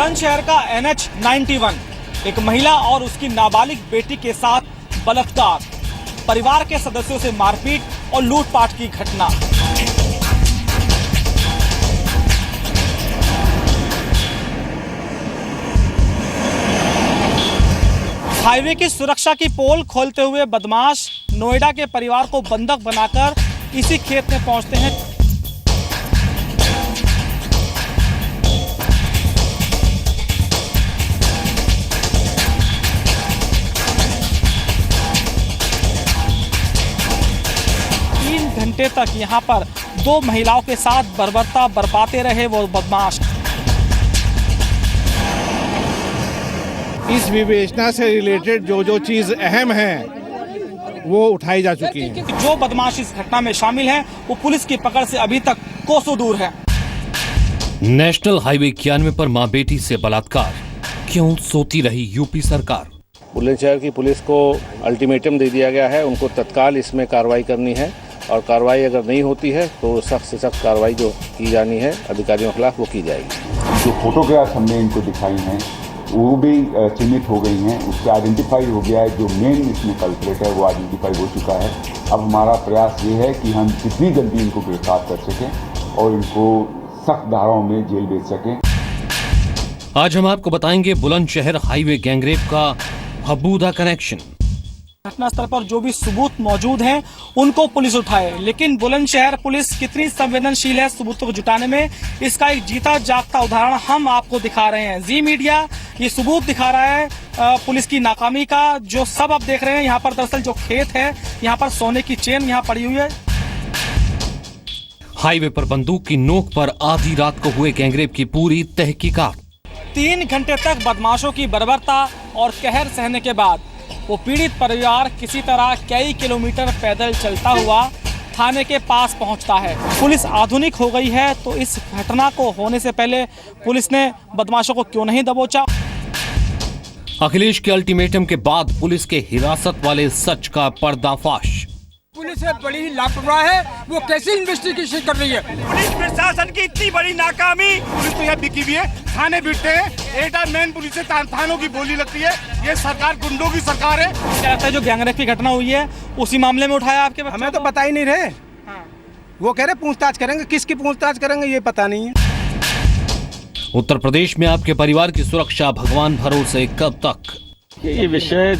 बुलंदशहर का NH 91, एक महिला और उसकी नाबालिग बेटी के साथ बलात्कार, परिवार के सदस्यों से मारपीट और लूटपाट की घटना। हाईवे की सुरक्षा की पोल खोलते हुए बदमाश नोएडा के परिवार को बंधक बनाकर इसी खेत में पहुंचते हैं। घंटे तक यहां पर दो महिलाओं के साथ बर्बरता बरपाते रहे वो बदमाश। इस विवेचना से रिलेटेड जो चीज अहम है वो उठाई जा चुकी है। जो बदमाश इस घटना में शामिल हैं वो पुलिस की पकड़ से अभी तक कोसों दूर है। नेशनल हाईवे 91 पर मां बेटी से बलात्कार, क्यों सोती रही यूपी सरकार? बुलंदशहर की पुलिस को अल्टीमेटम दे दिया गया है, उनको तत्काल इसमें कार्रवाई करनी है और कार्रवाई अगर नहीं होती है तो सख्त से सख्त कार्रवाई जो की जानी है अधिकारियों के खिलाफ वो की जाएगी। जो फोटोग्राफ हमने इनको दिखाई हैं वो भी चिन्हित हो गई हैं, उससे आइडेंटिफाई हो गया है। जो मेन इसमें कल्प्रेट है वो आइडेंटिफाई हो चुका है। अब हमारा प्रयास ये है कि हम जितनी जल्दी इनको गिरफ्तार कर सकें और इनको सख्त धाराओं में जेल भेज सकें। आज हम आपको बताएंगे बुलंदशहर हाईवे गैंगरेप का हबूदा कनेक्शन। घटनास्थल पर जो भी सबूत मौजूद हैं उनको पुलिस उठाए, लेकिन बुलंदशहर पुलिस कितनी संवेदनशील है सबूतों को जुटाने में, इसका एक जीता जागता उदाहरण हम आपको दिखा रहे हैं। जी मीडिया ये सबूत दिखा रहा है पुलिस की नाकामी का। जो सब आप देख रहे हैं यहाँ पर दरअसल जो खेत है, यहाँ पर सोने की चेन यहाँ पड़ी हुई है। हाईवे पर बंदूक की नोक पर आधी रात को हुए गैंगरेप की पूरी तहकीकात। 3 घंटे तक बदमाशों की बर्बरता और कहर सहने के बाद वो पीड़ित परिवार किसी तरह कई किलोमीटर पैदल चलता हुआ थाने के पास पहुंचता है। पुलिस आधुनिक हो गई है तो इस घटना को होने से पहले पुलिस ने बदमाशों को क्यों नहीं दबोचा? अखिलेश के अल्टीमेटम के बाद पुलिस के हिरासत वाले सच का पर्दाफाश। पुलिस बड़ी ही लापरवाह है, वो कैसे इन्वेस्टिगेशन कर रही है? पुलिस प्रशासन की इतनी बड़ी नाकामी। पुलिस तो यहाँ बिकी हुई है, थाने बिकते हैं, एटा मेन पुलिस से थानों की बोली लगती है। ये सरकार गुंडों की सरकार है। क्या लगता है जो गैंगरेप की घटना हुई है उसी मामले में उठाया आपके बच्चों? हमें तो बता ही नहीं रहे। वो कह रहे पूछताछ करेंगे, किसकी पूछताछ करेंगे ये पता नहीं है। उत्तर प्रदेश में आपके परिवार की सुरक्षा भगवान भरोसे कब तक? ये विषय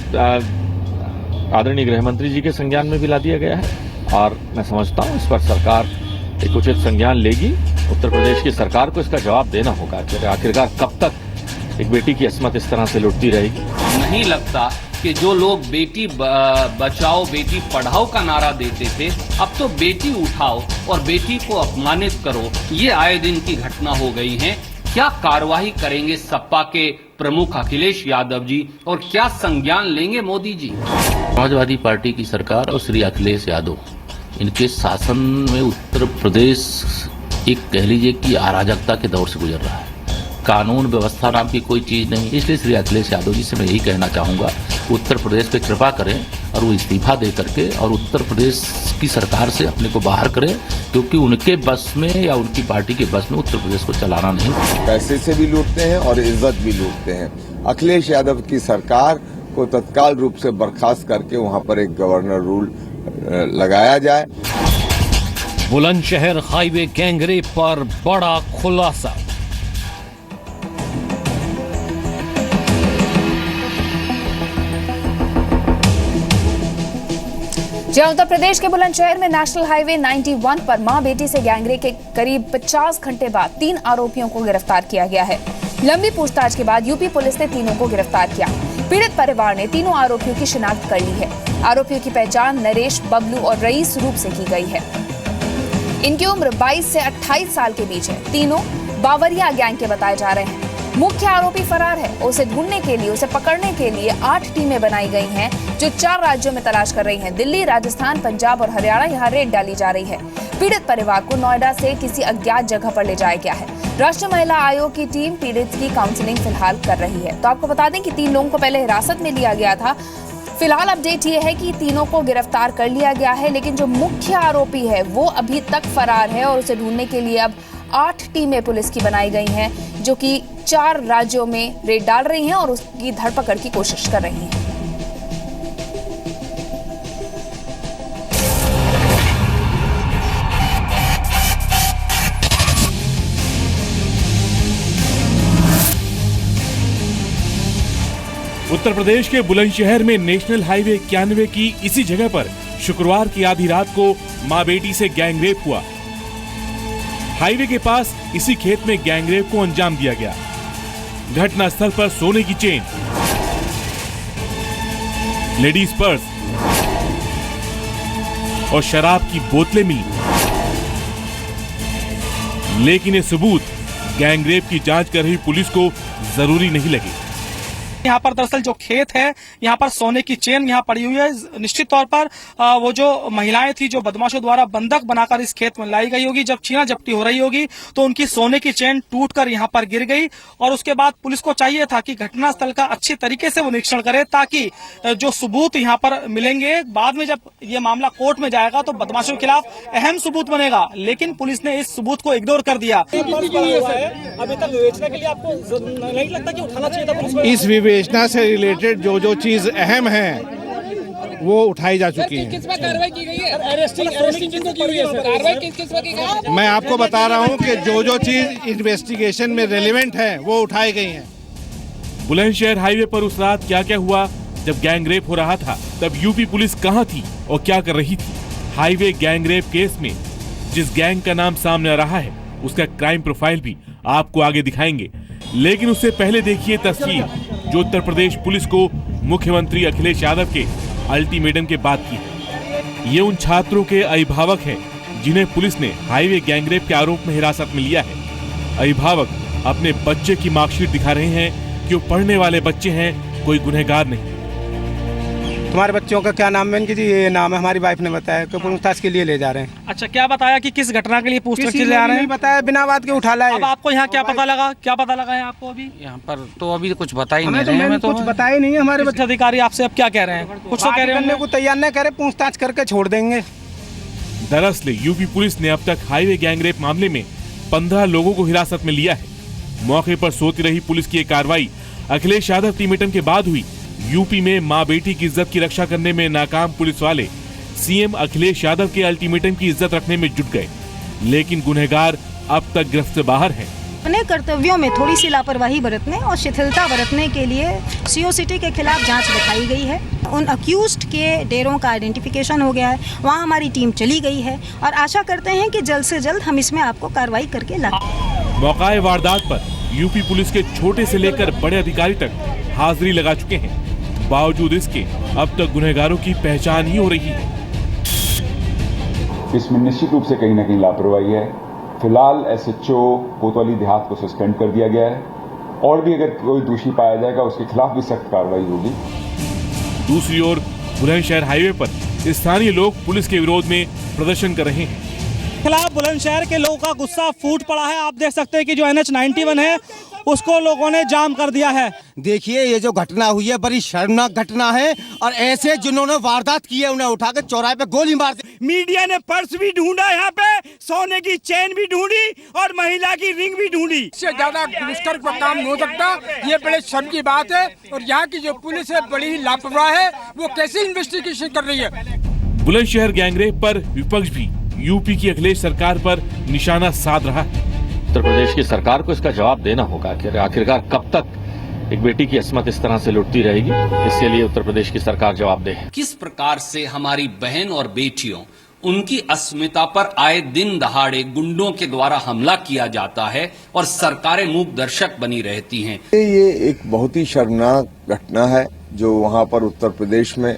आदरणीय गृह मंत्री जी के संज्ञान में भी ला दिया गया है और मैं समझता हूँ इस पर सरकार एक उचित संज्ञान लेगी। उत्तर प्रदेश की सरकार को इसका जवाब देना होगा कि आखिरकार कब तक एक बेटी की अस्मत इस तरह से लुटती रहेगी। नहीं लगता कि जो लोग बेटी बचाओ बेटी पढ़ाओ का नारा देते थे, अब तो बेटी उठाओ और बेटी को अपमानित करो, ये आए दिन की घटना हो गई है। क्या कार्रवाई करेंगे सपा के प्रमुख अखिलेश यादव जी और क्या संज्ञान लेंगे मोदी जी? समाजवादी पार्टी की सरकार और श्री अखिलेश यादव, इनके शासन में उत्तर प्रदेश एक कह लीजिए कि अराजकता के दौर से गुजर रहा है। कानून व्यवस्था नाम की कोई चीज नहीं। इसलिए श्री अखिलेश यादव जी से मैं यही कहना चाहूंगा, उत्तर प्रदेश पे कृपा करें और वो इस्तीफा दे करके और उत्तर प्रदेश की सरकार से अपने को बाहर करें, क्योंकि उनके बस में या उनकी पार्टी के बस में उत्तर प्रदेश को चलाना नहीं। पैसे से भी लूटते हैं और इज्जत भी लूटते हैं। अखिलेश यादव की सरकार को तत्काल रूप से बर्खास्त करके वहां पर एक गवर्नर रूल लगाया जाए। बुलंदशहर हाईवे गैंगरेप पर बड़ा खुलासा। जहां उत्तर प्रदेश के बुलंदशहर में नेशनल हाईवे 91 पर मां बेटी से गैंगरेप के करीब 50 घंटे बाद 3 आरोपियों को गिरफ्तार किया गया है। लंबी पूछताछ के बाद यूपी पुलिस ने तीनों को गिरफ्तार किया। पीड़ित परिवार ने तीनों आरोपियों की शिनाख्त कर ली है। आरोपियों की पहचान नरेश, बबलू और रईस रूप से की गई है। इनकी उम्र 22 से 28 साल के बीच है। तीनों बावरिया गैंग के बताए जा रहे हैं। मुख्य आरोपी फरार है। उसे ढूंढने के लिए, उसे पकड़ने के लिए 8 टीमें बनाई गई हैं जो 4 राज्यों में तलाश कर रही हैं। दिल्ली, राजस्थान, पंजाब और हरियाणा, यहाँ रेड डाली जा रही है। पीड़ित परिवार को नोएडा से किसी अज्ञात जगह पर ले जाया गया है। राष्ट्रीय महिला आयोग की टीम पीड़ित की काउंसलिंग फिलहाल कर रही है। तो आपको बता दें कि 3 लोगों को पहले हिरासत में लिया गया था। फिलहाल अपडेट ये है कि तीनों को गिरफ्तार कर लिया गया है, लेकिन जो मुख्य आरोपी है वो अभी तक फरार है और उसे ढूंढने के लिए अब 8 टीमें पुलिस की बनाई गई हैं, जो कि 4 राज्यों में रेड डाल रही हैं और उसकी धरपकड़ की कोशिश कर रही हैं। उत्तर प्रदेश के बुलंदशहर में नेशनल हाईवे 91 की इसी जगह पर शुक्रवार की आधी रात को मां बेटी से गैंगरेप हुआ। हाईवे के पास इसी खेत में गैंगरेप को अंजाम दिया गया। घटनास्थल पर सोने की चेन, लेडीज पर्स और शराब की बोतलें मिली, लेकिन ये सबूत गैंगरेप की जांच कर रही पुलिस को जरूरी नहीं लगे। यहाँ पर दरअसल जो खेत है, यहाँ पर सोने की चेन यहाँ पड़ी हुई है। निश्चित तौर पर वो जो महिलाएं थी जो बदमाशों द्वारा बंधक बनाकर इस खेत में लाई गई होगी, जब छीना झपटी हो रही होगी तो उनकी सोने की चेन टूटकर यहाँ पर गिर गई और उसके बाद पुलिस को चाहिए था कि घटनास्थल का अच्छी तरीके से वो निरीक्षण करे, ताकि जो सबूत यहाँ पर मिलेंगे बाद में जब ये मामला कोर्ट में जाएगा तो बदमाशों के खिलाफ अहम सबूत बनेगा। लेकिन पुलिस ने इस सबूत को इग्नोर कर दिया। अभी तक विवेचना के लिए आपको नहीं लगता कि उठाना चाहिए था पुलिस को? इस विवेचना से रिलेटेड जो चीज अहम है वो उठाई जा चुकी है। किस पर कार्रवाई की गई है? अरेस्टिंग किसको की हुई है सर? कार्रवाई किस पर की गई है? मैं आपको बता रहा हूं कि जो चीज इन्वेस्टिगेशन में रेलेवेंट है वो उठाई गई है। बुलंदशहर हाईवे पर उस रात क्या क्या हुआ जब गैंगरेप हो रहा था, तब यूपी पुलिस कहां थी और क्या कर रही थी? हाईवे गैंगरेप केस में जिस गैंग का नाम सामने आ रहा है उसका क्राइम प्रोफाइल भी आपको आगे दिखाएंगे, लेकिन उससे पहले देखिए तस्वीर जो उत्तर प्रदेश पुलिस को मुख्यमंत्री अखिलेश यादव के अल्टीमेटम के बाद की। ये उन छात्रों के अभिभावक हैं जिन्हें पुलिस ने हाईवे गैंगरेप के आरोप में हिरासत में लिया है। अभिभावक अपने बच्चे की मार्कशीट दिखा रहे हैं कि वो पढ़ने वाले बच्चे हैं, कोई गुनहगार नहीं। तुम्हारे बच्चों का क्या नाम है? जी ये नाम है, हमारी वाइफ ने बताया कि पूछताछ के लिए ले जा रहे हैं। अच्छा, क्या बताया कि किस घटना के लिए पूछताछ के लिए ले आ रहे हैं? नहीं बताया, बिना बात के उठा लाए। अब आपको यहाँ क्या पता लगा? क्या पता लगा है आपको अभी? यहाँ पर तो अभी कुछ बता ही नहीं रहे। हमें तो कुछ बताया ही नहीं है। हमारे बच्चे अधिकारी आपसे अब क्या कह रहे हैं? कुछ तो कह रहे हैं, को तैयार नहीं करे, पूछताछ करके छोड़ देंगे। दरअसल यूपी पुलिस ने अब तक हाईवे गैंगरेप मामले में 15 लोगों को हिरासत में लिया है। मौके पर सोती रही पुलिस की कार्रवाई अखिलेश यादव अल्टीमेटम के बाद हुई। यूपी में मां बेटी की इज्जत की रक्षा करने में नाकाम पुलिस वाले सीएम अखिलेश यादव के अल्टीमेटम की इज्जत रखने में जुट गए, लेकिन गुनहगार अब तक गिरफ्त से बाहर हैं। अपने कर्तव्यों में थोड़ी सी लापरवाही बरतने और शिथिलता बरतने के लिए सीओ सिटी के खिलाफ जांच दिखाई गई है। उन अक्यूज्ड के डेरों का आइडेंटिफिकेशन हो गया है, वहां हमारी टीम चली गई है और आशा करते हैं कि जल्द से जल्द हम इसमें आपको कार्रवाई करके लाएं। मौकाए वारदात पर यूपी पुलिस के छोटे से लेकर बड़े अधिकारी तक हाजिरी लगा चुके हैं। बावजूद इसके अब तक गुनहगारों की पहचान ही हो रही है। इसमें निश्चित रूप से कहीं ना कहीं लापरवाही है। फिलहाल एसएचओ कोतवाली देहात को सस्पेंड कर दिया गया है और भी अगर कोई दोषी पाया जाएगा उसके खिलाफ भी सख्त कार्रवाई होगी। दूसरी ओर बुलंदशहर हाईवे पर स्थानीय लोग पुलिस के विरोध में प्रदर्शन कर रहे हैं। खिलाफ बुलंदशहर के लोगों का गुस्सा फूट पड़ा है। आप देख सकते हैं कि जो NH 91 है उसको लोगों ने जाम कर दिया है। देखिए ये जो घटना हुई है बड़ी शर्मनाक घटना है और ऐसे जिन्होंने वारदात की है उन्हें उठा कर चौराहे पे गोली मार दी। मीडिया ने पर्स भी ढूंढा, यहाँ पे सोने की चेन भी ढूंढी और महिला की रिंग भी ढूंढी। इससे ज्यादा दुष्कर का काम नहीं हो सकता। ये बड़े शर्म की बात है और यहाँ की जो पुलिस है बड़ी ही लापरवाह है। वो कैसे इन्वेस्टिगेशन कर रही है? बुलंदशहर गैंगरेप पर विपक्ष भी यूपी की अखिलेश सरकार पर निशाना साध रहा है। उत्तर प्रदेश की सरकार को इसका जवाब देना होगा कि आखिरकार कब तक एक बेटी की अस्मत इस तरह से लुटती रहेगी। इसके लिए उत्तर प्रदेश की सरकार जवाब दे। किस प्रकार से हमारी बहन और बेटियों, उनकी अस्मिता पर आए दिन दहाड़े गुंडों के द्वारा हमला किया जाता है और सरकारें मूक दर्शक बनी रहती हैं। ये एक बहुत ही शर्मनाक घटना है जो वहां पर उत्तर प्रदेश में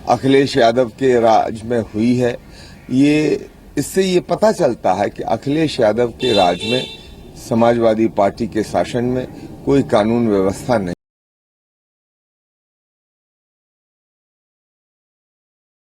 अखिलेश यादव के राज में हुई है। इससे ये पता चलता है कि अखिलेश यादव के राज में समाजवादी पार्टी के शासन में कोई कानून व्यवस्था नहीं।